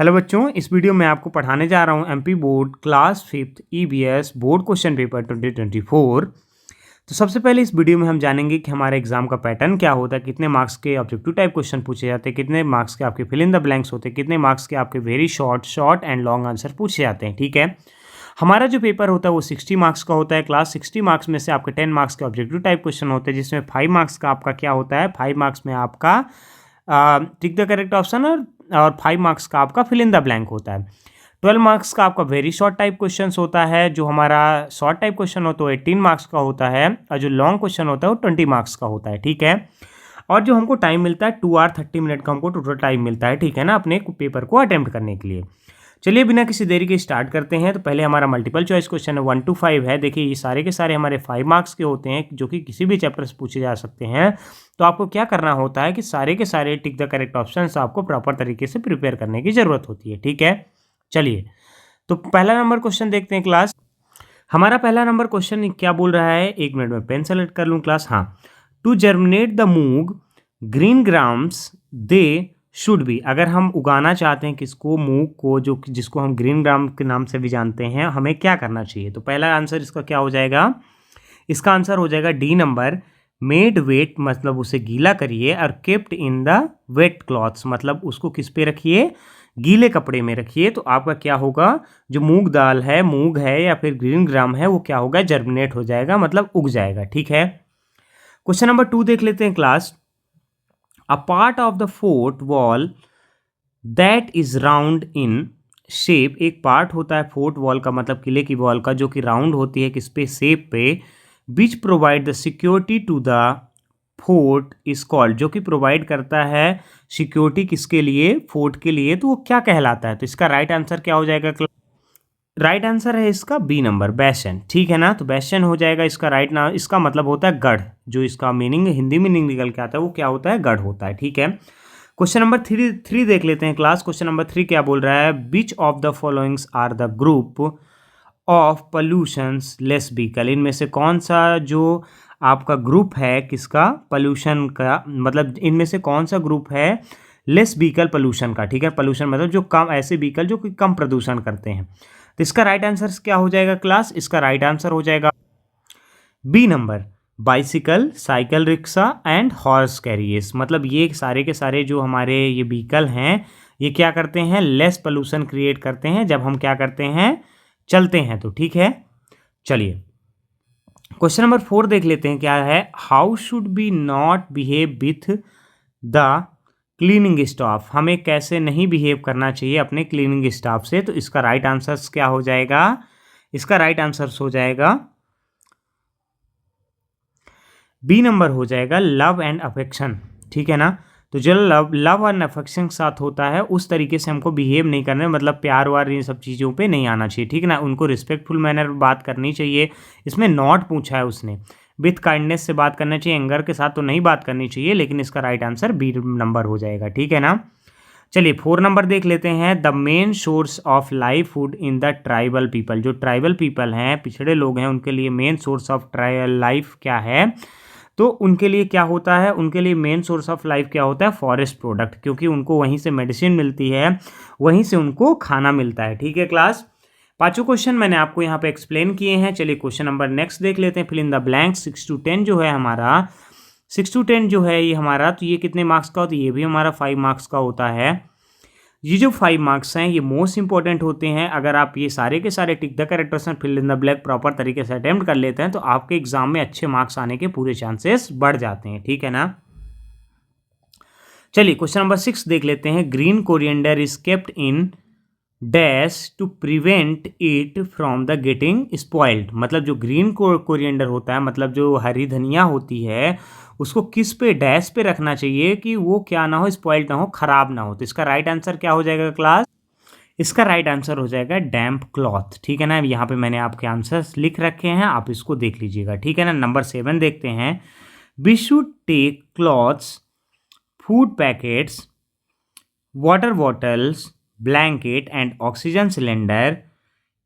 Hello बच्चों, इस video में आपको पढ़ाने जा रहा हूँ MP board class 5th EVS board question paper 2024। तो सबसे पहले इस वीडियो में हम जानेंगे कि हमारे एग्जाम का पैटर्न क्या होता है, कितने मार्क्स के ऑब्जेक्टिव टाइप क्वेश्चन पूछे जाते हैं, कितने मार्क्स के आपके फिल इन द ब्लैंक्स होते हैं, कितने मार्क्स के आपके very short and long answer पूछे जाते हैं। ठीक है, हमारा जो पेपर होता है वो 60 मार्क्स का होता है। क्लास 60 मार्क्स में से आपके 10 मार्क्स के ऑब्जेक्टिव टाइप क्वेश्चन होते हैं, जिसमें 5 मार्क्स का आपका क्या होता है, 5 मार्क्स में आपका टिक द करेक्ट ऑप्शन और 5 मार्क्स का आपका फिल इन द ब्लैंक होता है। 12 मार्क्स का आपका वेरी शॉर्ट टाइप क्वेश्चन होता है। जो हमारा शॉर्ट टाइप क्वेश्चन होता है वो 18 मार्क्स का होता है और जो लॉन्ग क्वेश्चन होता है वो 20 मार्क्स का होता है। ठीक है, और जो हमको टाइम मिलता है 2 आवर 30 मिनट का हमको टोटल टाइम मिलता है। ठीक है ना, अपने पेपर को अटेम्प्ट करने के लिए। चलिए बिना किसी देरी के स्टार्ट करते हैं। तो पहले हमारा मल्टीपल चॉइस क्वेश्चन है 1 to 5 है। देखिए ये सारे के सारे हमारे 5 मार्क्स के होते हैं, जो कि किसी भी चैप्टर से पूछे जा सकते हैं। तो आपको क्या करना होता है कि सारे के सारे टिक द करेक्ट ऑप्शन आपको प्रॉपर तरीके से प्रिपेयर करने की जरूरत होती है। ठीक है, चलिए तो पहला नंबर क्वेश्चन देखते हैं क्लास। हमारा पहला नंबर क्वेश्चन क्या बोल रहा है, 1 मिनट में पेन सेलेक्ट कर लूँ क्लास। हाँ, to germinate the moong green grams they should be. अगर हम उगाना चाहते हैं किसको, मूंग को, जो जिसको हम ग्रीन ग्राम के नाम से भी जानते हैं, हमें क्या करना चाहिए। तो पहला आंसर इसका क्या हो जाएगा, इसका आंसर हो जाएगा डी नंबर, मेड वेट, मतलब उसे गीला करिए, और kept in the wet clothes, मतलब उसको किस पे रखिए, गीले कपड़े में रखिए। तो आपका क्या होगा, जो मूंग दाल है, मूंग है या फिर ग्रीन ग्राम है, वो क्या होगा, जर्मिनेट हो जाएगा, मतलब उग जाएगा। ठीक है, क्वेश्चन नंबर 2 देख लेते हैं class. A part of the fort wall that is round in shape, एक पार्ट होता है फोर्ट वॉल का, मतलब किले की वॉल का, जो कि राउंड होती है किस पे, शेप पे, which provide the security to the fort is called, जो कि प्रोवाइड करता है सिक्योरिटी किसके लिए, फोर्ट के लिए। तो वो क्या कहलाता है। तो इसका राइट आंसर क्या हो जाएगा, राइट आंसर है इसका बी नंबर, बैशन। ठीक है ना, तो बैशन हो जाएगा इसका राइट ना, इसका मतलब होता है गढ़। जो इसका मीनिंग हिंदी मीनिंग निकल के आता है वो क्या होता है, गढ़ होता है। ठीक है, क्वेश्चन नंबर 3 देख लेते हैं क्लास। क्वेश्चन नंबर 3 क्या बोल रहा है, which of the followings are the group of pollutions less vehicle. इनमें से कौन सा जो आपका ग्रुप है किसका, पॉल्यूशन का, मतलब इनमें से कौन सा ग्रुप है लेस व्हीकल पॉल्यूशन का। ठीक है, पॉल्यूशन मतलब जो कम, ऐसे व्हीकल जो कि कम प्रदूषण करते हैं। तो इसका राइट आंसर क्या हो जाएगा क्लास, इसका राइट आंसर हो जाएगा B number, bicycle, cycle, rickshaw and horse carriers. मतलब ये सारे के सारे जो हमारे ये व्हीकल हैं, ये क्या करते हैं, लेस पोल्यूशन क्रिएट करते हैं जब हम क्या करते हैं, चलते हैं। तो ठीक है, चलिए क्वेश्चन नंबर 4 देख लेते हैं क्या है, how should be not behave with the cleaning staff. हमें कैसे नहीं बिहेव करना चाहिए अपने क्लीनिंग स्टाफ से। तो इसका राइट आंसर क्या हो जाएगा, इसका राइट आंसर हो जाएगा बी नंबर, हो जाएगा लव एंड अफेक्शन। ठीक है ना, तो जो लव एंड अफेक्शन के साथ होता है उस तरीके से हमको बिहेव नहीं करना है, मतलब प्यार वार ये सब चीज़ों पे नहीं आना चाहिए। ठीक है ना, उनको रिस्पेक्टफुल मैनर बात करनी चाहिए। इसमें नॉट पूछा है उसने, विथ काइंडनेस से बात करना चाहिए, एंगर के साथ तो नहीं बात करनी चाहिए। लेकिन इसका राइट आंसर बी नंबर हो जाएगा। ठीक है ना, चलिए 4 नंबर देख लेते हैं, the main source of livelihood in the tribal people. जो ट्राइबल पीपल हैं, पिछड़े लोग हैं, उनके लिए मेन सोर्स ऑफ लाइफ क्या है। तो उनके लिए क्या होता है, उनके लिए मेन सोर्स ऑफ लाइफ क्या होता है, फॉरेस्ट प्रोडक्ट, क्योंकि उनको वहीं से मेडिसिन मिलती है, वहीं से उनको खाना मिलता है। ठीक है क्लास, 5 क्वेश्चन मैंने आपको यहाँ पे एक्सप्लेन किए हैं। चलिए क्वेश्चन नंबर नेक्स्ट देख लेते हैं, fill in the blank. 6 to 10 जो है हमारा, 6 to 10 जो है ये हमारा, तो ये कितने मार्क्स का होता है, ये भी हमारा 5 मार्क्स का होता है। ये जो 5 मार्क्स हैं ये मोस्ट इंपॉर्टेंट होते हैं। अगर आप ये सारे के सारे tick the correct option fill in the blank proper तरीके से अटेम्प्ट कर लेते हैं तो आपके एग्जाम में अच्छे मार्क्स आने के पूरे चांसेस बढ़ जाते हैं। ठीक है ना, चलिए क्वेश्चन नंबर 6 देख लेते हैं, green coriander is kept in dash to prevent it from the getting spoiled. मतलब जो ग्रीन कोरिएंडर होता है, मतलब जो हरी धनिया होती है, उसको किस पे, डैश पे रखना चाहिए कि वो क्या ना हो, स्पॉइल्ड ना हो, खराब ना हो। तो इसका राइट आंसर क्या हो जाएगा क्लास, इसका राइट आंसर हो जाएगा डैम्प क्लॉथ। ठीक है ना, यहाँ पे मैंने आपके आंसर्स लिख रखे हैं, आप इसको देख लीजिएगा। ठीक है ना, नंबर 7 देखते हैं, we should take clothes, food packets, water bottles, blanket and oxygen cylinder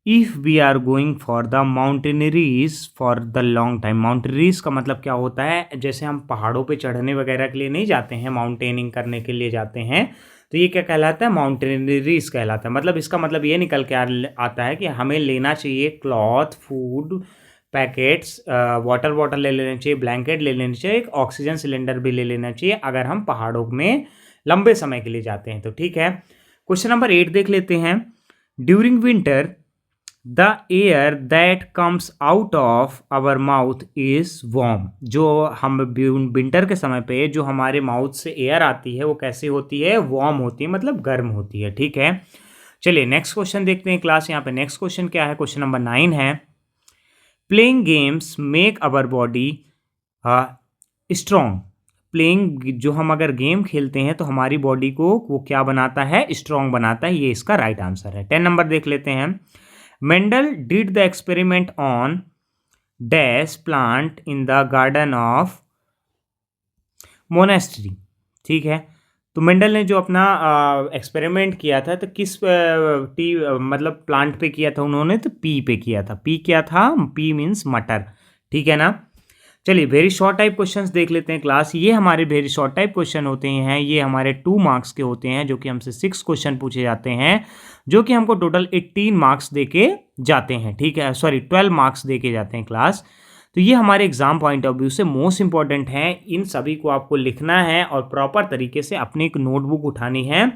if we are going for the mountaineers for the long time। माउंटेनरीज का मतलब क्या होता है, जैसे हम पहाड़ों पे चढ़ने वगैरह के लिए नहीं जाते हैं, माउंटेनिंग करने के लिए जाते हैं, तो ये क्या कहलाता है, माउंटेनरीज कहलाता है। मतलब इसका मतलब ये निकल के आता है कि हमें लेना चाहिए cloth, food packets, water bottle ले लेना चाहिए, ब्लैंकेट ले लेना चाहिए, एक ऑक्सीजन सिलेंडर भी ले लेना चाहिए अगर हम पहाड़ों में लंबे समय के लिए जाते हैं तो। ठीक है, क्वेश्चन नंबर 8 देख लेते हैं। During winter the air that comes out of our mouth is warm. जो हम विंटर के समय पे जो हमारे माउथ से एयर आती है वो कैसी होती है, वार्म होती है, मतलब गर्म होती है। ठीक है, चलिए नेक्स्ट क्वेश्चन देखते हैं क्लास। यहाँ पे नेक्स्ट क्वेश्चन क्या है, क्वेश्चन नंबर 9 है। Playing games make our body strong. Playing, जो हम अगर गेम खेलते हैं तो हमारी बॉडी को वो क्या बनाता है, स्ट्रॉन्ग बनाता है। ये इसका राइट आंसर है। 10 नंबर देख लेते हैं। Mendel did the experiment on dash plant in the garden of monastery. ठीक है, तो मेंडल ने जो अपना एक्सपेरिमेंट किया था तो किस मतलब प्लांट पे किया था उन्होंने, तो पी पे किया था। पी क्या था, पी मीन्स मटर। ठीक है ना। चलिए वेरी शॉर्ट टाइप क्वेश्चंस देख लेते हैं क्लास। ये हमारे वेरी शॉर्ट टाइप क्वेश्चन होते हैं, ये हमारे 2 मार्क्स के होते हैं, जो कि हमसे 6 क्वेश्चन पूछे जाते हैं, जो कि हमको टोटल 18 मार्क्स देके जाते हैं। ठीक है, सॉरी 12 मार्क्स देके जाते हैं क्लास। तो ये हमारे एग्जाम पॉइंट ऑफ व्यू से मोस्ट इंपॉर्टेंट है। इन सभी को आपको लिखना है और प्रॉपर तरीके से अपनी एक नोटबुक उठानी है,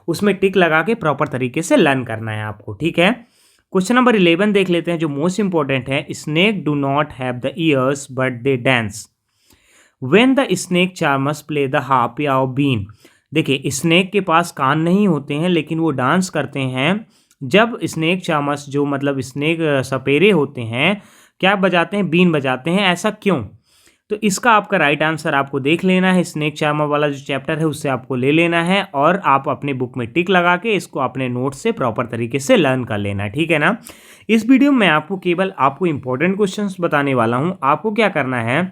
उसमें टिक लगा के प्रॉपर तरीके से लर्न करना है आपको। ठीक है, क्वेश्चन नंबर 11 देख लेते हैं, जो मोस्ट इंपॉर्टेंट है। Snake do not have the years but they dance when the snake charmers play the harp या बीन। देखिए, स्नेक के पास कान नहीं होते हैं लेकिन वो डांस करते हैं जब स्नेक चार्मर्स, जो मतलब स्नेक सपेरे होते हैं, क्या बजाते हैं, बीन बजाते हैं। ऐसा क्यों, तो इसका आपका राइट आंसर आपको देख लेना है। स्नेक चार्मर वाला जो चैप्टर है उससे आपको ले लेना है और आप अपने बुक में टिक लगा के इसको अपने नोट्स से प्रॉपर तरीके से लर्न कर लेना है। ठीक है ना। इस वीडियो में आपको केवल आपको इंपॉर्टेंट क्वेश्चंस बताने वाला हूं। आपको क्या करना है,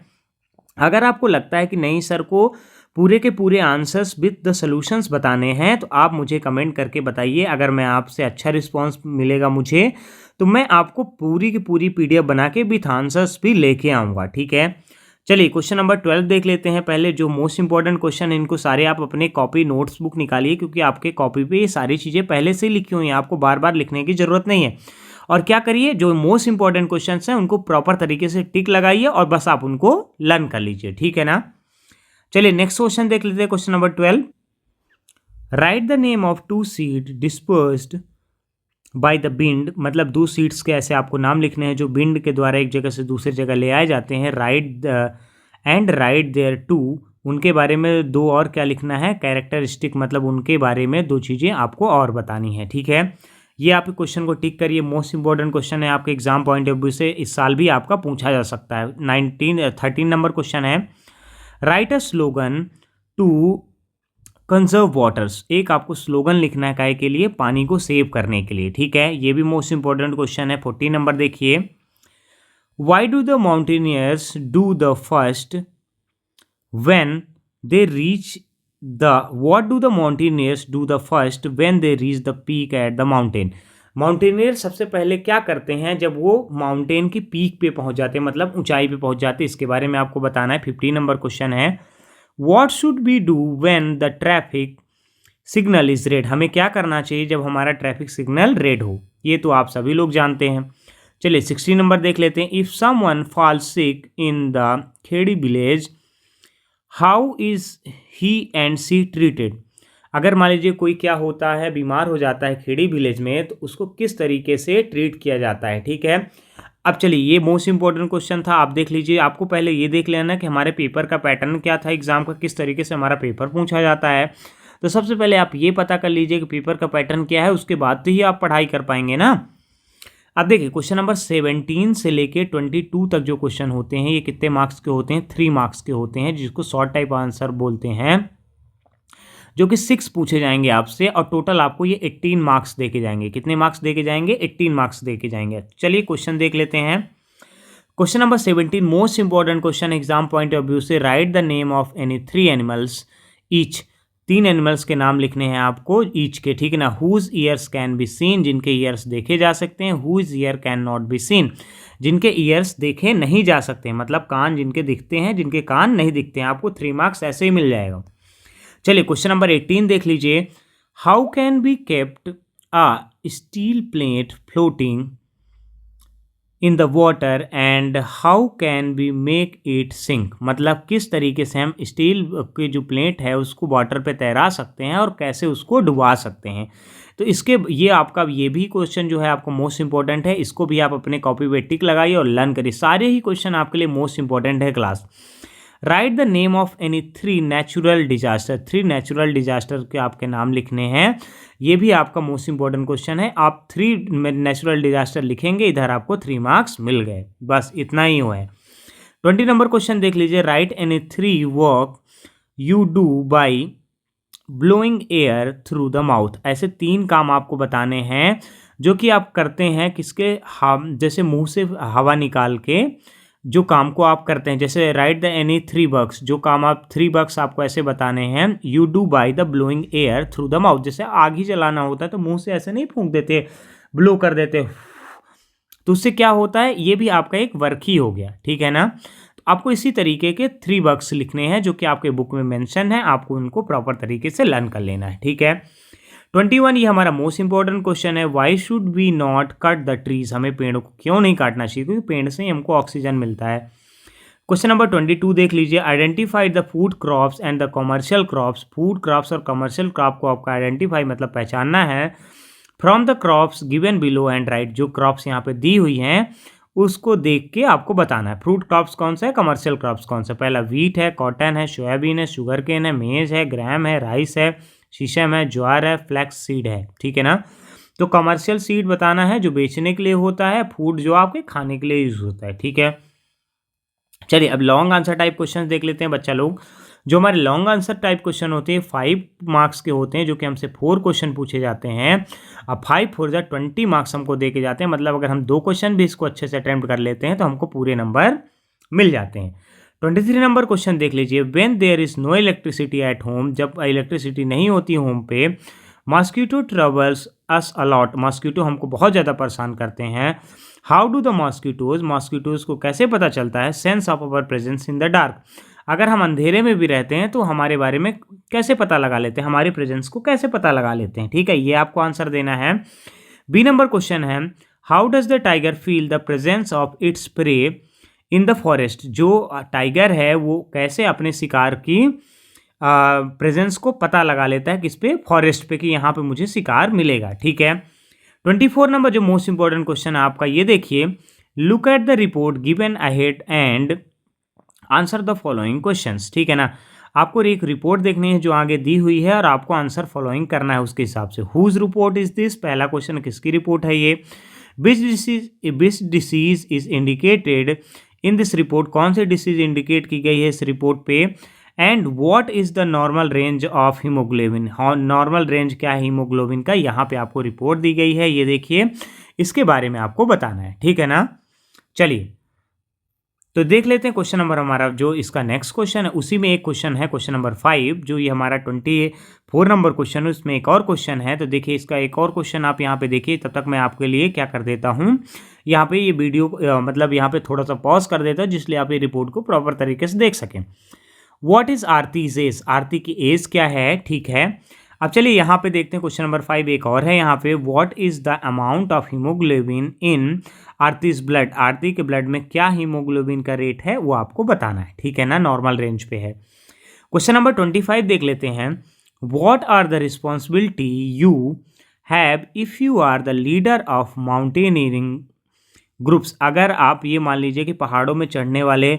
अगर आपको लगता है कि नहीं सर को पूरे के पूरे आंसर्स विद द सॉल्यूशंस बताने हैं तो आप मुझे कमेंट करके बताइए। अगर मैं आपसे अच्छा रिस्पांस मिलेगा मुझे तो मैं आपको पूरी की पूरी पीडीएफ बना के विथ आंसर्स भी लेके आऊँगा। ठीक है, चलिए क्वेश्चन नंबर 12 देख लेते हैं। पहले जो मोस्ट इंपॉर्टेंट क्वेश्चन है इनको सारे आप अपने कॉपी नोट्स बुक निकालिए, क्योंकि आपके कॉपी पे ये सारी चीज़ें पहले से ही लिखी हुई हैं, आपको बार बार लिखने की ज़रूरत नहीं है। और क्या करिए, जो मोस्ट इंपॉर्टेंट क्वेश्चन हैं उनको प्रॉपर तरीके से टिक लगाइए और बस आप उनको लर्न कर लीजिए। ठीक है ना। चलिए नेक्स्ट क्वेश्चन देख लेते हैं, question number 12। Right the name of 2 seed dispersed by the bind. मतलब 2 सीड्स के ऐसे आपको नाम लिखने हैं जो बिंड के द्वारा एक जगह से दूसरी जगह ले आए जाते हैं। Write and write their two, उनके बारे में 2 और क्या लिखना है, कैरेक्टरिस्टिक, मतलब उनके बारे में 2 चीज़ें आपको और बतानी है। ठीक है, ये आप क्वेश्चन को टिक करिए। मोस्ट इंपॉर्टेंट क्वेश्चन है आपके एग्जाम पॉइंट ऑफ व्यू से, इस साल भी आपका पूछा जा सकता है। 13 नंबर क्वेश्चन है। Write a slogan to conserve waters. एक आपको स्लोगन लिखना है काहे के लिए, पानी को सेव करने के लिए। ठीक है, ये भी मोस्ट इंपॉर्टेंट क्वेश्चन है। 14 नंबर देखिए। Why do the mountaineers do the first when they reach the, what do the mountaineers do the first when they reach the peak at the mountain. Mountaineer सबसे पहले क्या करते हैं जब वो mountain की पीक पे पहुंच जाते हैं, मतलब ऊंचाई पे पहुंच जाते हैं, इसके बारे में आपको बताना है। 15 नंबर क्वेश्चन है। What should we do when the traffic signal is red? हमें क्या करना चाहिए जब हमारा ट्रैफिक सिग्नल रेड हो, ये तो आप सभी लोग जानते हैं। चलिए 16 नंबर देख लेते हैं। If someone falls sick in the Khedi village, how is he and she treated? अगर मान लीजिए कोई क्या होता है, बीमार हो जाता है खेड़ी विलेज में, तो उसको किस तरीके से ट्रीट किया जाता है। ठीक है, अब चलिए ये मोस्ट इंपॉर्टेंट क्वेश्चन था, आप देख लीजिए। आपको पहले ये देख लेना कि हमारे पेपर का पैटर्न क्या था, एग्जाम का किस तरीके से हमारा पेपर पूछा जाता है। तो सबसे पहले आप ये पता कर लीजिए कि पेपर का पैटर्न क्या है, उसके बाद तो ही आप पढ़ाई कर पाएंगे ना। अब देखिए क्वेश्चन नंबर 17 से लेके 22 तक जो क्वेश्चन होते हैं ये कितने मार्क्स के होते हैं, 3 मार्क्स के होते हैं, जिसको शॉर्ट टाइप आंसर बोलते हैं, जो कि 6 पूछे जाएंगे आपसे और टोटल आपको ये 18 मार्क्स देके जाएंगे। कितने मार्क्स देके जाएंगे, 18 मार्क्स देके जाएंगे। चलिए क्वेश्चन देख लेते हैं। Question number 17 most important question exam point of view से। Write the name of any 3 animals each. 3 animals के नाम लिखने हैं आपको ईच के। ठीक है ना। Whose ears can be seen, जिनके ईयर्स देखे जा सकते हैं। Whose ear can not be seen, जिनके ईयर्स देखे नहीं जा सकते, मतलब कान जिनके दिखते हैं, जिनके कान नहीं दिखते हैं। आपको 3 मार्क्स ऐसे ही मिल जाएगा। चलिए क्वेश्चन नंबर 18 देख लीजिए। How can be kept a steel plate floating in the water and how can be make it sink. मतलब किस तरीके से हम स्टील की जो प्लेट है उसको वाटर पे तैरा सकते हैं और कैसे उसको डुबा सकते हैं। तो इसके ये आपका ये भी क्वेश्चन जो है आपको मोस्ट इंपॉर्टेंट है, इसको भी आप अपने कॉपी पे टिक लगाइए और लर्न करिए। सारे ही क्वेश्चन आपके लिए मोस्ट इंपॉर्टेंट है class. Right the name of any 3 natural disaster. 3 natural disaster के आपके नाम लिखने हैं, ये भी आपका मोस्ट इंपॉर्टेंट क्वेश्चन है। आप 3 नेचुरल डिजास्टर लिखेंगे, इधर आपको 3 मार्क्स मिल गए, बस इतना ही हुआ है। 20 नंबर क्वेश्चन देख लीजिए। Right any 3 work you do by blowing air through the mouth. ऐसे 3 काम आपको बताने हैं जो कि आप करते हैं किसके, हम जैसे मुंह से हवा निकाल के जो काम को आप करते हैं। जैसे राइट द एनी 3 वर्क्स, जो काम आप 3 वर्क्स आपको ऐसे बताने हैं। You do by the blowing air through the mouth. जैसे आग ही जलाना होता है तो मुंह से ऐसे नहीं फूंक देते, ब्लो कर देते, तो उससे क्या होता है, ये भी आपका एक वर्क ही हो गया, ठीक है ना। तो आपको इसी तरीके के 3 वर्क्स लिखने हैं जो कि आपके बुक में मेंशन है, आपको उनको प्रॉपर तरीके से लर्न कर लेना है, ठीक है। 21 ये हमारा मोस्ट इंपॉर्टेंट क्वेश्चन है। Why should we not cut the trees. हमें पेड़ों को क्यों नहीं काटना चाहिए, क्योंकि पेड़ से ही हमको ऑक्सीजन मिलता है। क्वेश्चन नंबर 22 देख लीजिए। Identify the food crops and the commercial crops. Food crops और कमर्शियल क्रॉप को आपको आइडेंटिफाई मतलब पहचानना है from the crops given below and right. जो क्रॉप्स यहाँ पे दी हुई हैं उसको देख के आपको बताना है फ्रूट क्रॉप्स कौन सा है, कमर्शियल क्रॉप्स कौन सा। पहला वीट है, कॉटन है, सोयाबीन है, शुगर केन है, मेज है, ग्राम है, राइस है, शीशम है, ज्वार है, फ्लैक्स सीड है, ठीक है ना। तो कमर्शियल सीड बताना है जो बेचने के लिए होता है, फूड जो आपके खाने के लिए यूज होता है, ठीक है। चलिए अब लॉन्ग आंसर टाइप क्वेश्चन देख लेते हैं बच्चा लोग। जो हमारे लॉन्ग आंसर टाइप क्वेश्चन होते हैं 5 मार्क्स के होते हैं, जो कि हमसे 4 क्वेश्चन पूछे जाते हैं। अब 5 4 जा 20 मार्क्स हमको दे के जाते हैं। मतलब अगर हम 2 क्वेश्चन भी इसको अच्छे से अटेम्प्ट कर लेते हैं तो हमको पूरे नंबर मिल जाते हैं। 23 नंबर क्वेश्चन देख लीजिए। When there is no electricity at home. जब इलेक्ट्रिसिटी नहीं होती होम पे, mosquito troubles us a lot. Mosquito हमको बहुत ज़्यादा परेशान करते हैं। हाउ डू द मॉस्किटोज को कैसे पता चलता है sense of our presence in the dark. अगर हम अंधेरे में भी रहते हैं तो हमारे बारे में कैसे पता लगा लेते हैं, हमारी प्रेजेंस को कैसे पता लगा लेते हैं, ठीक है। ये आपको आंसर देना है। बी नंबर क्वेश्चन है। How does the tiger feel the presence of its prey in the forest. जो टाइगर है वो कैसे अपने शिकार की प्रेजेंस को पता लगा लेता है, किस पे, फॉरेस्ट पे, कि यहाँ पे मुझे शिकार मिलेगा, ठीक है। 24 नंबर जो मोस्ट इंपॉर्टेंट क्वेश्चन है आपका, ये देखिए। Look at the report given ahead and answer the following questions, ठीक है ना। आपको एक रिपोर्ट देखनी है जो आगे दी हुई है और आपको आंसर फॉलोइंग करना है उसके हिसाब से। Whose report is this. पहला क्वेश्चन किसकी रिपोर्ट है ये। Which disease is indicated in this report. कौन सी डिसीज इंडिकेट की गई है इस रिपोर्ट पे। And what is the normal range of haemoglobin. हाँ, नॉर्मल रेंज क्या है हीमोग्लोबिन का, यहाँ पे आपको रिपोर्ट दी गई है, ये देखिए, इसके बारे में आपको बताना है, ठीक है ना। चलिए तो देख लेते हैं क्वेश्चन नंबर हमारा जो इसका नेक्स्ट क्वेश्चन है, उसी में एक क्वेश्चन है क्वेश्चन नंबर 5, जो ये हमारा 24 नंबर क्वेश्चन है, उसमें एक और क्वेश्चन है। तो देखिए इसका एक और क्वेश्चन आप यहाँ पे देखिए, तब तक मैं आपके लिए क्या कर देता हूँ, यहाँ पे ये वीडियो मतलब यहाँ पे थोड़ा सा पॉज कर देता हूँ, जिसलिए आप ये रिपोर्ट को प्रॉपर तरीके से देख सकें। What is Aarti's age. Aarti की एज क्या है, ठीक है। अब चलिए यहाँ पे देखते हैं क्वेश्चन नंबर 5 एक और है यहाँ पे। What is the amount of haemoglobin in Aarti's blood. Aarti के ब्लड में क्या हीमोग्लोबिन का रेट है वो आपको बताना है, ठीक है ना, नॉर्मल रेंज पे है। क्वेश्चन नंबर 25 देख लेते हैं। What are the responsibility you have if you are the leader of mountaineering groups. अगर आप ये मान लीजिए कि पहाड़ों में चढ़ने वाले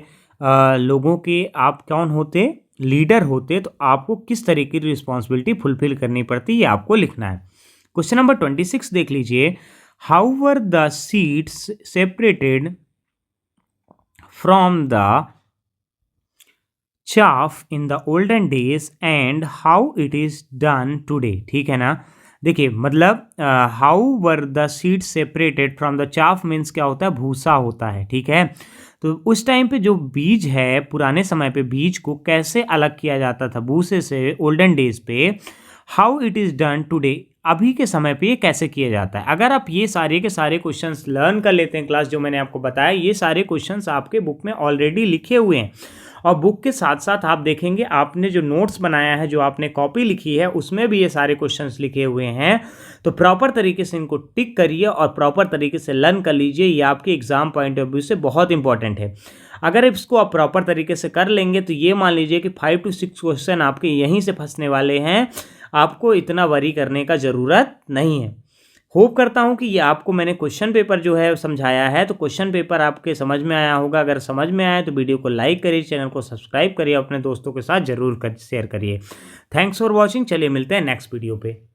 लोगों के आप कौन होते, लीडर होते, तो आपको किस तरीके की रिस्पॉन्सिबिलिटी फुलफिल करनी पड़ती, ये आपको लिखना है। क्वेश्चन नंबर 26 देख लीजिए। How were the seeds separated from the chaff in the olden days and how it is done today, ठीक है ना। देखिए मतलब how were the seed separated from the chaff means क्या होता है, भूसा होता है, ठीक है। तो उस टाइम पे जो बीज है, पुराने समय पे बीज को कैसे अलग किया जाता था भूसे से, ओल्डन डेज पे। How it is done today, अभी के समय पे ये कैसे किया जाता है। अगर आप ये सारे के सारे क्वेश्चंस लर्न कर लेते हैं, क्लास जो मैंने आपको बताया, ये सारे क्वेश्चंस आपके बुक में ऑलरेडी लिखे हुए हैं और बुक के साथ साथ आप देखेंगे आपने जो नोट्स बनाया है, जो आपने कॉपी लिखी है, उसमें भी ये सारे क्वेश्चंस लिखे हुए हैं। तो प्रॉपर तरीके से इनको टिक करिए और प्रॉपर तरीके से लर्न कर लीजिए। ये आपके एग्जाम पॉइंट ऑफ व्यू से बहुत इंपॉर्टेंट है। अगर इसको आप प्रॉपर तरीके से कर लेंगे तो ये मान लीजिए कि 5 to 6 क्वेश्चन आपके यहीं से फंसने वाले हैं। आपको इतना वरी करने का ज़रूरत नहीं है। होप करता हूँ कि ये आपको मैंने क्वेश्चन पेपर जो है समझाया है, तो क्वेश्चन पेपर आपके समझ में आया होगा। अगर समझ में आया तो वीडियो को लाइक करिए, चैनल को सब्सक्राइब करिए, अपने दोस्तों के साथ ज़रूर शेयर करिए। Thanks for watching. चलिए मिलते हैं नेक्स्ट वीडियो पे।